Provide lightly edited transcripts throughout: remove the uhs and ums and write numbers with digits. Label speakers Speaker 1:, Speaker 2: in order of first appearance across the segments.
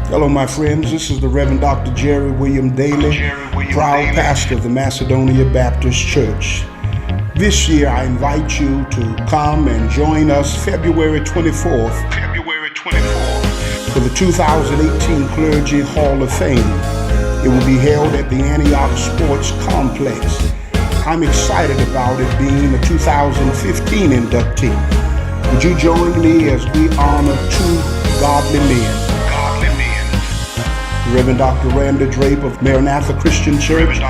Speaker 1: Hello, my friends. This is the Reverend Dr. Jerry William Daly, proud pastor of the Macedonia Baptist Church. This year, I invite you to come and join us February 24th for the 2018 Clergy Hall of Fame. It will be held at the Antioch Sports Complex. I'm excited about it being a 2015 inductee. Would you join me as we honor two godly men? Reverend Dr. Randa Drape of Maranatha Christian Church,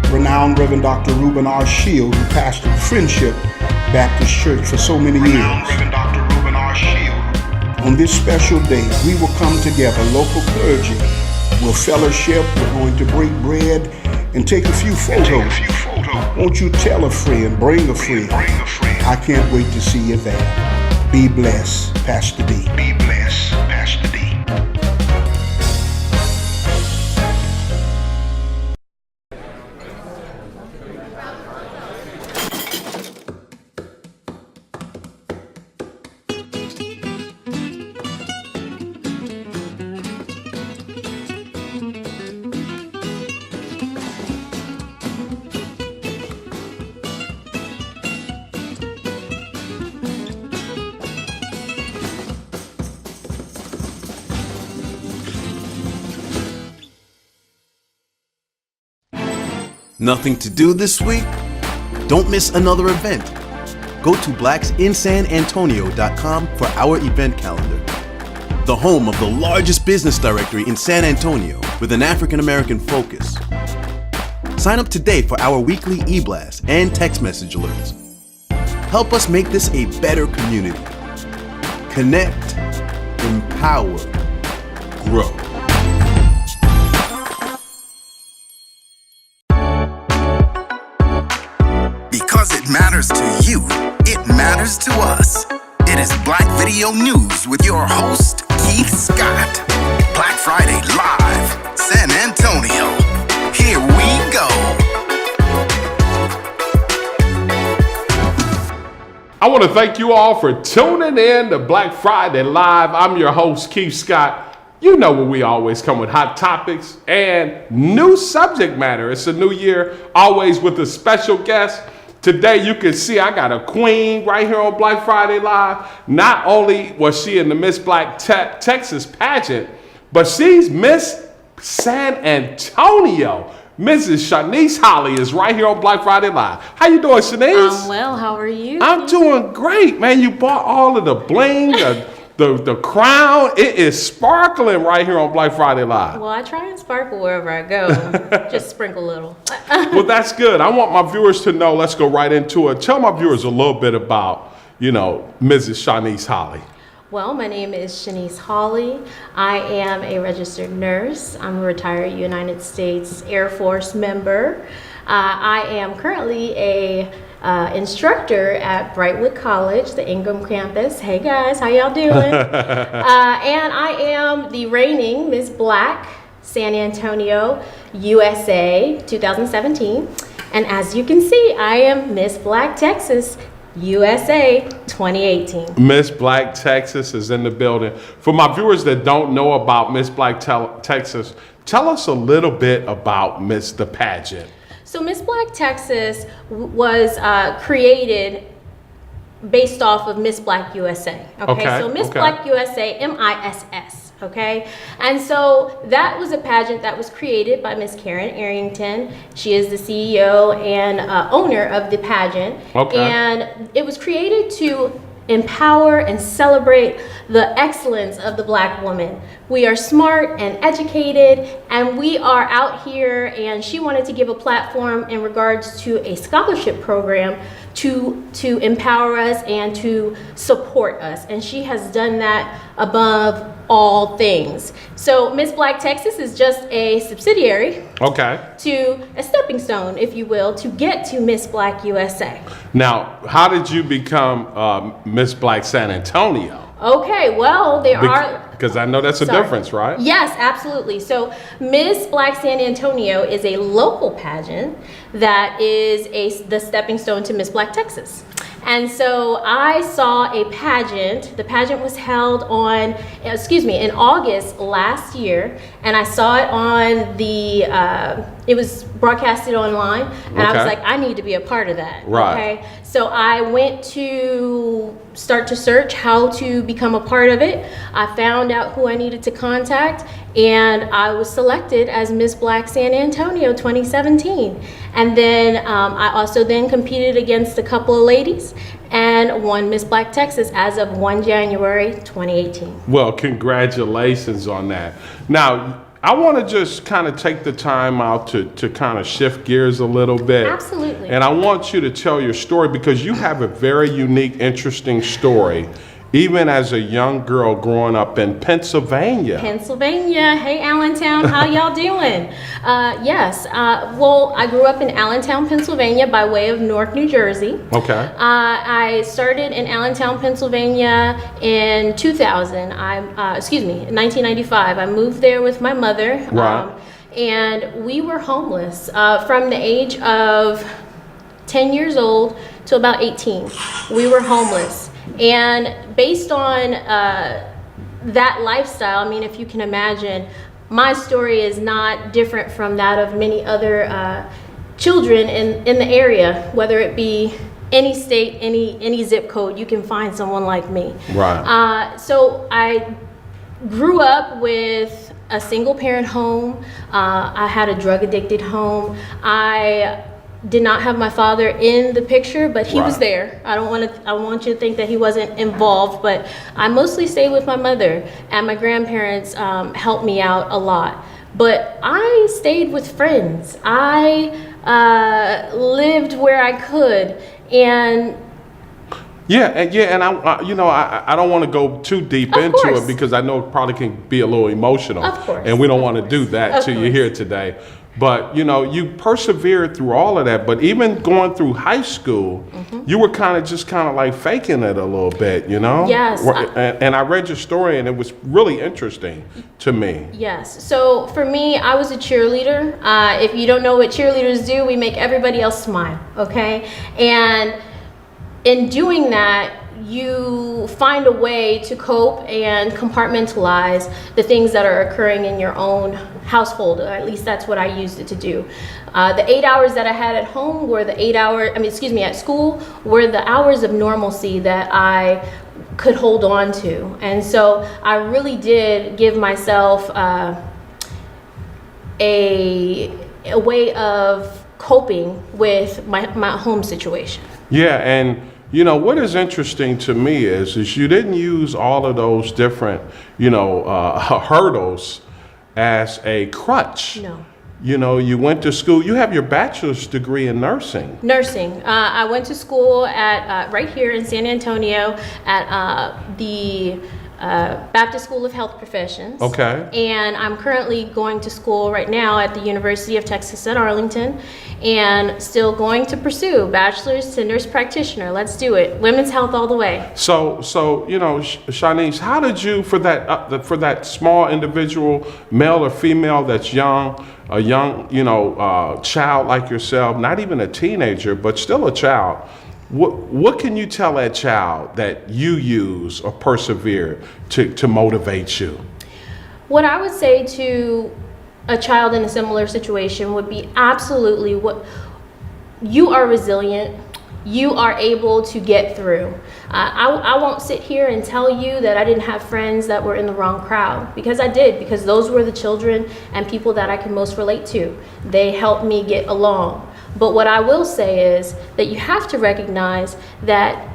Speaker 1: renowned Reverend Dr. Reuben R. Shield, who pastored Friendship Baptist Church for so many years. On this special day, we will come together, local clergy, we'll fellowship, we're going to break bread and take a few photos. Won't you tell a friend, bring a friend. I can't wait to see you there. Be blessed, Pastor D. Be blessed, Pastor D.
Speaker 2: Nothing to do this week? Don't miss another event. Go to blacksinsanantonio.com for our event calendar. The home of the largest business directory in San Antonio with an African American focus. Sign up today for our weekly e-blast and text message alerts. Help us make this a better community. Connect, empower, grow.
Speaker 3: Because it matters to you, it matters to us. It is Black Video News with your host, Keith Scott. Black Friday Live, San Antonio. Here we go.
Speaker 4: I want to thank you all for tuning in to Black Friday Live. I'm your host, Keith Scott. You know where we always come with hot topics and new subject matter. It's a new year, always with a special guest. Today, you can see I got a queen right here on Black Friday Live. Not only was she in the Miss Black Texas pageant, but she's Miss San Antonio. Mrs. Chaunice Holley is right here on Black Friday Live. How you doing, Chaunice?
Speaker 5: I'm well. How are you?
Speaker 4: I'm doing great, man. You bought all of the bling, the crown. It is sparkling right here on Black Friday Live.
Speaker 5: Well, I try and sparkle wherever I go. Just sprinkle a little.
Speaker 4: Well, that's good. I want my viewers to know. Let's go right into it. Tell my viewers a little bit about, Mrs. Chaunice Holley.
Speaker 5: Well, my name is Chaunice Holley. I am a registered nurse. I'm a retired United States Air Force member. I am currently a instructor at Brightwood College, the Ingham campus. Hey guys, how y'all doing? And I am the reigning Miss Black San Antonio, USA 2017. And as you can see, I am Miss Black Texas, USA 2018.
Speaker 4: Miss Black Texas is in the building. For my viewers that don't know about Miss Black Texas, tell us a little bit about the pageant.
Speaker 5: So Miss Black Texas was created based off of Miss Black USA. Okay. So Miss Black USA, MISS. Okay. And so that was a pageant that was created by Miss Karen Arrington. She is the CEO and owner of the pageant. Okay. And it was created to empower and celebrate the excellence of the Black woman. We are smart and educated, and we are out here, and she wanted to give a platform in regards to a scholarship program to empower us and to support us. And she has done that above all things. So Miss Black Texas is just a subsidiary to a stepping stone, if you will, to get to Miss Black USA.
Speaker 4: Now, how did you become Miss Black San Antonio?
Speaker 5: Okay, well,
Speaker 4: because I know that's a difference, right?
Speaker 5: Yes, absolutely. So Miss Black San Antonio is a local pageant that is the stepping stone to Miss Black Texas. And so I saw a pageant. The pageant was held in August last year, and I saw it on it was broadcasted online, and I was like, I need to be a part of that.
Speaker 4: Right.
Speaker 5: Okay. So I went to start to search how to become a part of it. I found out who I needed to contact, and I was selected as Miss Black San Antonio 2017. And then I also then competed against a couple of ladies and won Miss Black Texas as of 1 January 2018.
Speaker 4: Well, congratulations on that. Now, I want to just kind of take the time out to kind of shift gears a little bit.
Speaker 5: Absolutely.
Speaker 4: And I want you to tell your story, because you have a very unique, interesting story, even as a young girl growing up in Pennsylvania.
Speaker 5: Hey, Allentown, how y'all doing? Yes, well, I grew up in Allentown, Pennsylvania by way of Newark, New Jersey.
Speaker 4: Okay.
Speaker 5: I started in Allentown, Pennsylvania in 2000. In 1995. I moved there with my mother.
Speaker 4: Right.
Speaker 5: And we were homeless from the age of 10 years old to about 18. We were homeless. And based on that lifestyle, I mean, if you can imagine, my story is not different from that of many other children in the area, whether it be any state, any zip code, you can find someone like me.
Speaker 4: Right.
Speaker 5: So I grew up with a single parent home. I had a drug addicted home. I did not have my father in the picture, but he was there. I want you to think that he wasn't involved, but I mostly stayed with my mother, and my grandparents helped me out a lot. But I stayed with friends. I lived where I could, and
Speaker 4: and I don't want to go too deep into
Speaker 5: course.
Speaker 4: it, because I know it probably can be a little emotional.
Speaker 5: Of course.
Speaker 4: And we don't want to do that to you here today. But, you persevered through all of that. But even going through high school, you were kind of like faking it a little bit,
Speaker 5: Yes.
Speaker 4: And I read your story, and it was really interesting to me.
Speaker 5: Yes. So for me, I was a cheerleader. If you don't know what cheerleaders do, we make everybody else smile, okay? And in doing that, you find a way to cope and compartmentalize the things that are occurring in your own household. Or at least that's what I used it to do. The 8 hours that I had at home were at school were the hours of normalcy that I could hold on to. And so I really did give myself a way of coping with my home situation.
Speaker 4: Yeah, and what is interesting to me is you didn't use all of those different, hurdles as a crutch.
Speaker 5: No.
Speaker 4: You went to school. You have your bachelor's degree in nursing.
Speaker 5: I went to school at right here in San Antonio at the Baptist School of Health Professions.
Speaker 4: Okay.
Speaker 5: And I'm currently going to school right now at the University of Texas at Arlington, and still going to pursue bachelor's to nurse practitioner. Let's do it. Women's health all the way.
Speaker 4: So Chaunice, how did you, for that small individual, male or female, that's a young child like yourself, not even a teenager, but still a child, what can you tell that child that you use or persevere to motivate you?
Speaker 5: What I would say to a child in a similar situation would be absolutely you are resilient. You are able to get through. I won't sit here and tell you that I didn't have friends that were in the wrong crowd, because I did, because those were the children and people that I can most relate to. They helped me get along. But what I will say is that you have to recognize that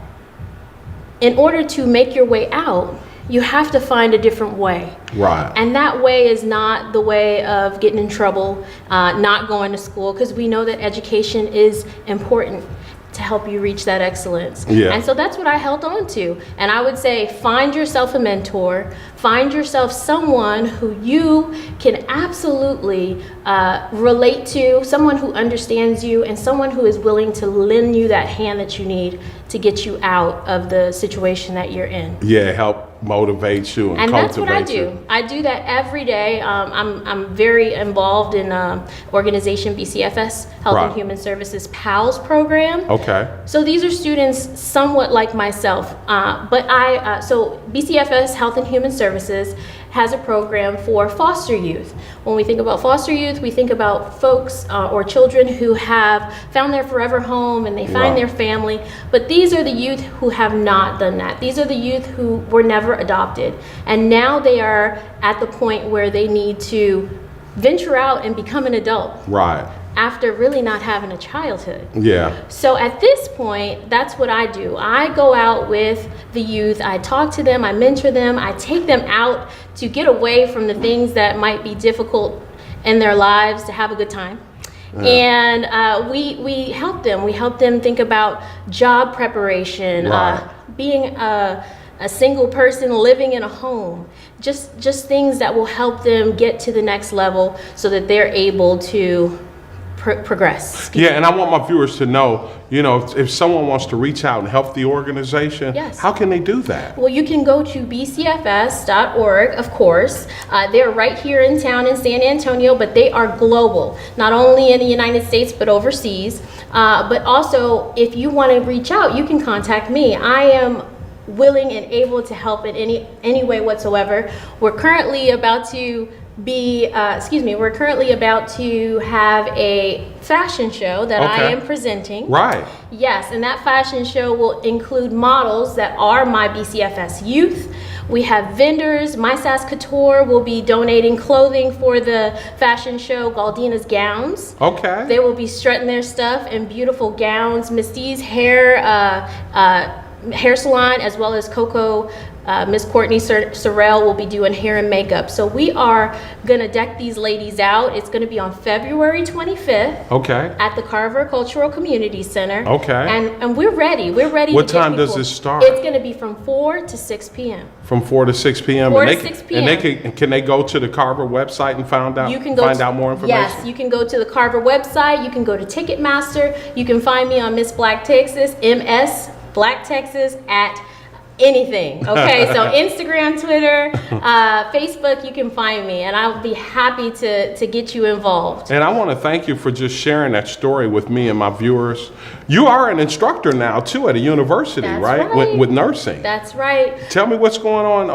Speaker 5: in order to make your way out, you have to find a different way.
Speaker 4: Right.
Speaker 5: And that way is not the way of getting in trouble, not going to school, because we know that education is important to help you reach that excellence.
Speaker 4: Yeah.
Speaker 5: And so that's what I held on to. And I would say, find yourself a mentor, find yourself someone who you can absolutely relate to, someone who understands you, and someone who is willing to lend you that hand that you need to get you out of the situation that you're in.
Speaker 4: Yeah, help motivate you and
Speaker 5: that's what I
Speaker 4: cultivate
Speaker 5: do.
Speaker 4: you.
Speaker 5: I do that every day. I'm very involved in organization BCFS, Health
Speaker 4: Right.
Speaker 5: and Human Services PALS program.
Speaker 4: Okay.
Speaker 5: So these are students somewhat like myself, so BCFS Health and Human Services has a program for foster youth. When we think about foster youth, we think about folks or children who have found their forever home and they find
Speaker 4: Right.
Speaker 5: their family, but these are the youth who have not done that. These are the youth who were never adopted, and now they are at the point where they need to venture out and become an adult
Speaker 4: Right.
Speaker 5: after really not having a childhood.
Speaker 4: Yeah.
Speaker 5: So at this point, that's what I do. I go out with the youth, I talk to them, I mentor them, I take them out to get away from the things that might be difficult in their lives to have a good time. And we help them. We help them think about job preparation,
Speaker 4: Right.
Speaker 5: being a single person living in a home, just things that will help them get to the next level so that they're able to progress.
Speaker 4: Yeah, and I want my viewers to know, if someone wants to reach out and help the organization,
Speaker 5: Yes.
Speaker 4: how can they do that?
Speaker 5: Well, you can go to bcfs.org, of course. They're right here in town in San Antonio, but they are global, not only in the United States, but overseas. But also, if you want to reach out, you can contact me. I am willing and able to help in any way whatsoever. We're currently about to have a fashion show that I
Speaker 4: Okay.
Speaker 5: am presenting.
Speaker 4: Right.
Speaker 5: Yes, and that fashion show will include models that are my BCFS youth. We have vendors. My Sass Couture will be donating clothing for the fashion show, Galdina's Gowns.
Speaker 4: Okay.
Speaker 5: They will be strutting their stuff in beautiful gowns. Miss D's hair salon, as well as Coco, Miss Courtney Sorrell will be doing hair and makeup. So we are gonna deck these ladies out. It's gonna be on February 25th.
Speaker 4: Okay.
Speaker 5: At the Carver Cultural Community Center.
Speaker 4: Okay.
Speaker 5: And we're ready. We're ready.
Speaker 4: What
Speaker 5: to get
Speaker 4: time does
Speaker 5: people.
Speaker 4: it start?
Speaker 5: It's going to be from 4 to 6 p.m.
Speaker 4: From 4 to 6 p.m.
Speaker 5: 4
Speaker 4: and
Speaker 5: to
Speaker 4: they
Speaker 5: 6
Speaker 4: And they can they go to the Carver website and find out more information?
Speaker 5: Yes, you can go to the Carver website. You can go to Ticketmaster. You can find me on Miss Black Texas, MS Black Texas at anything. Okay, so Instagram, Twitter, Facebook, you can find me, and I'll be happy to get you involved.
Speaker 4: And I want to thank you for just sharing that story with me and my viewers. You are an instructor now too at a university,
Speaker 5: That's
Speaker 4: right?
Speaker 5: right.
Speaker 4: With nursing.
Speaker 5: That's right.
Speaker 4: Tell me what's going on,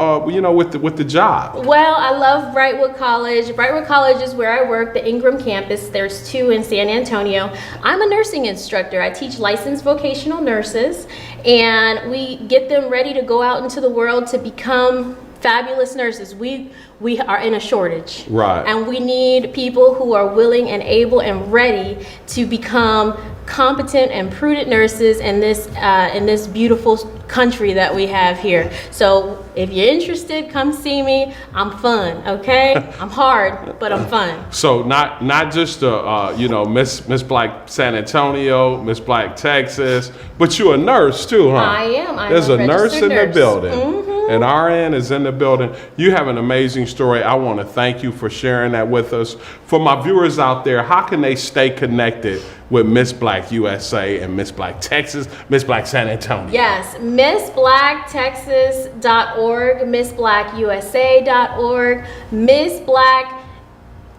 Speaker 4: with the job.
Speaker 5: Well, I love Brightwood College. Brightwood College is where I work, the Ingram campus. There's 2 in San Antonio. I'm a nursing instructor. I teach licensed vocational nurses, and we get them ready to go out into the world to become fabulous nurses. We are in a shortage.
Speaker 4: Right.
Speaker 5: And we need people who are willing and able and ready to become competent and prudent nurses in this beautiful country that we have here. So if you're interested, come see me. I'm fun, okay? I'm hard, but I'm fun.
Speaker 4: So not just Miss Black San Antonio, Miss Black Texas, but you're a nurse too, huh?
Speaker 5: I am.
Speaker 4: There's a nurse
Speaker 5: registered
Speaker 4: in the
Speaker 5: nurse.
Speaker 4: building.
Speaker 5: Mhm.
Speaker 4: And RN is in the building. You have an amazing story. I want to thank you for sharing that with us. For my viewers out there, how can they stay connected with Miss Black USA and Miss Black Texas, Miss Black San Antonio?
Speaker 5: Yes, MissBlackTexas.org, MissBlackUSA.org, Miss Black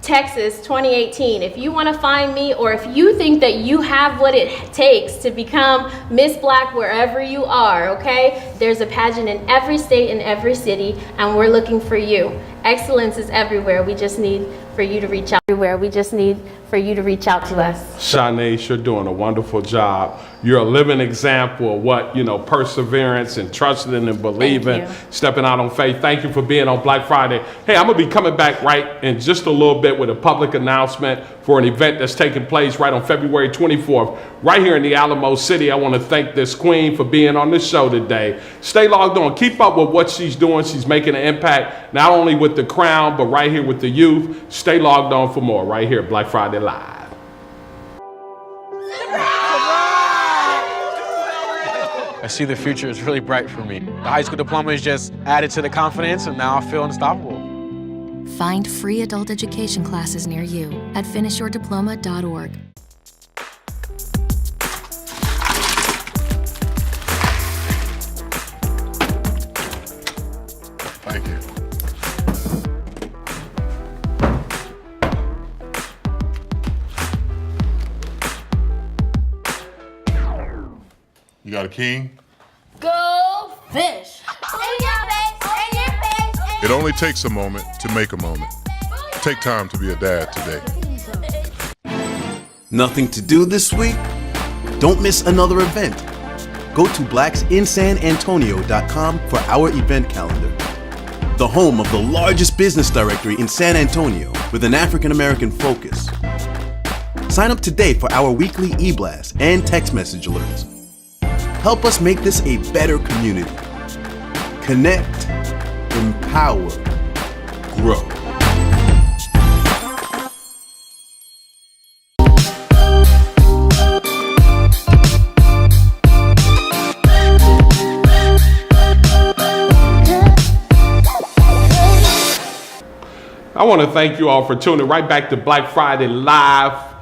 Speaker 5: Texas 2018. If you want to find me, or if you think that you have what it takes to become Miss Black wherever you are, okay? There's a pageant in every state and every city, and we're looking for you. Excellence is everywhere. We just need for you to reach out. We just need for you to reach out to us.
Speaker 4: Chaunice, you're doing a wonderful job. You're a living example of what, perseverance and trusting and believing,
Speaker 5: Thank you.
Speaker 4: stepping out on faith. Thank you for being on Black Friday. Hey, I'm going to be coming back right in just a little bit with a public announcement for an event that's taking place right on February 24th, right here in the Alamo City. I want to thank this queen for being on this show today. Stay logged on. Keep up with what she's doing. She's making an impact, not only with the crown, but right here with the youth. Stay logged on for more right here at Black Friday Live.
Speaker 6: I see the future is really bright for me. The high school diploma is just added to the confidence, and now I feel unstoppable.
Speaker 7: Find free adult education classes near you at finishyourdiploma.org.
Speaker 8: got a king?
Speaker 9: Go fish. In your face, in your face.
Speaker 8: It only takes a moment to make a moment. Take time to be a dad today.
Speaker 2: Nothing to do this week? Don't miss another event. Go to blacksinsanantonio.com for our event calendar. The home of the largest business directory in San Antonio with an African American focus. Sign up today for our weekly e-blast and text message alerts. Help us make this a better community. Connect, empower, grow.
Speaker 4: I want to thank you all for tuning right back to Black Friday Live.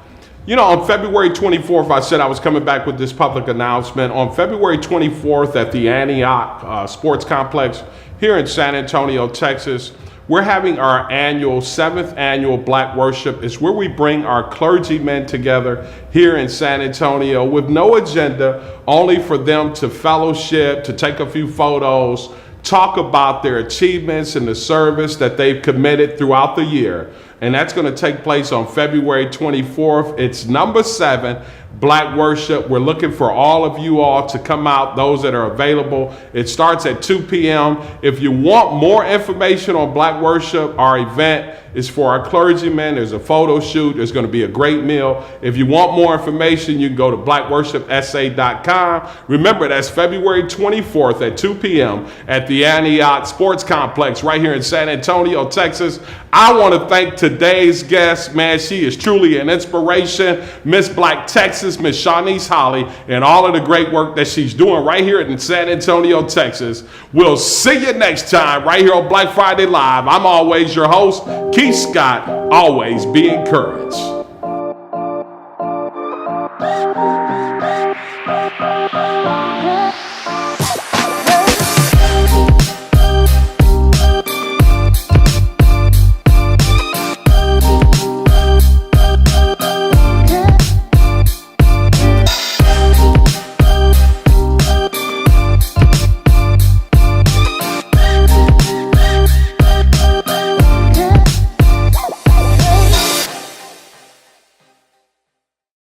Speaker 4: You know, on February 24th, I said I was coming back with this public announcement. On February 24th at the Antioch Sports Complex here in San Antonio, Texas, we're having our annual 7th annual Black Worship. It's where we bring our clergymen together here in San Antonio with no agenda, only for them to fellowship, to take a few photos, talk about their achievements and the service that they've committed throughout the year. And that's going to take place on February 24th. It's number 7, Black Worship. We're looking for all of you all to come out, those that are available. It starts at 2 p.m. If you want more information on Black Worship, our event is for our clergymen. There's a photo shoot. There's going to be a great meal. If you want more information, you can go to blackworshipsa.com. Remember, that's February 24th at 2 p.m. at the Antioch Sports Complex right here in San Antonio, Texas. I want to thank today's guest. Man, she is truly an inspiration. Miss Black Texas, Miss Chaunice Holley, and all of the great work that she's doing right here in San Antonio, Texas. We'll see you next time right here on Black Friday Live. I'm always your host, Keith Scott. Always be encouraged.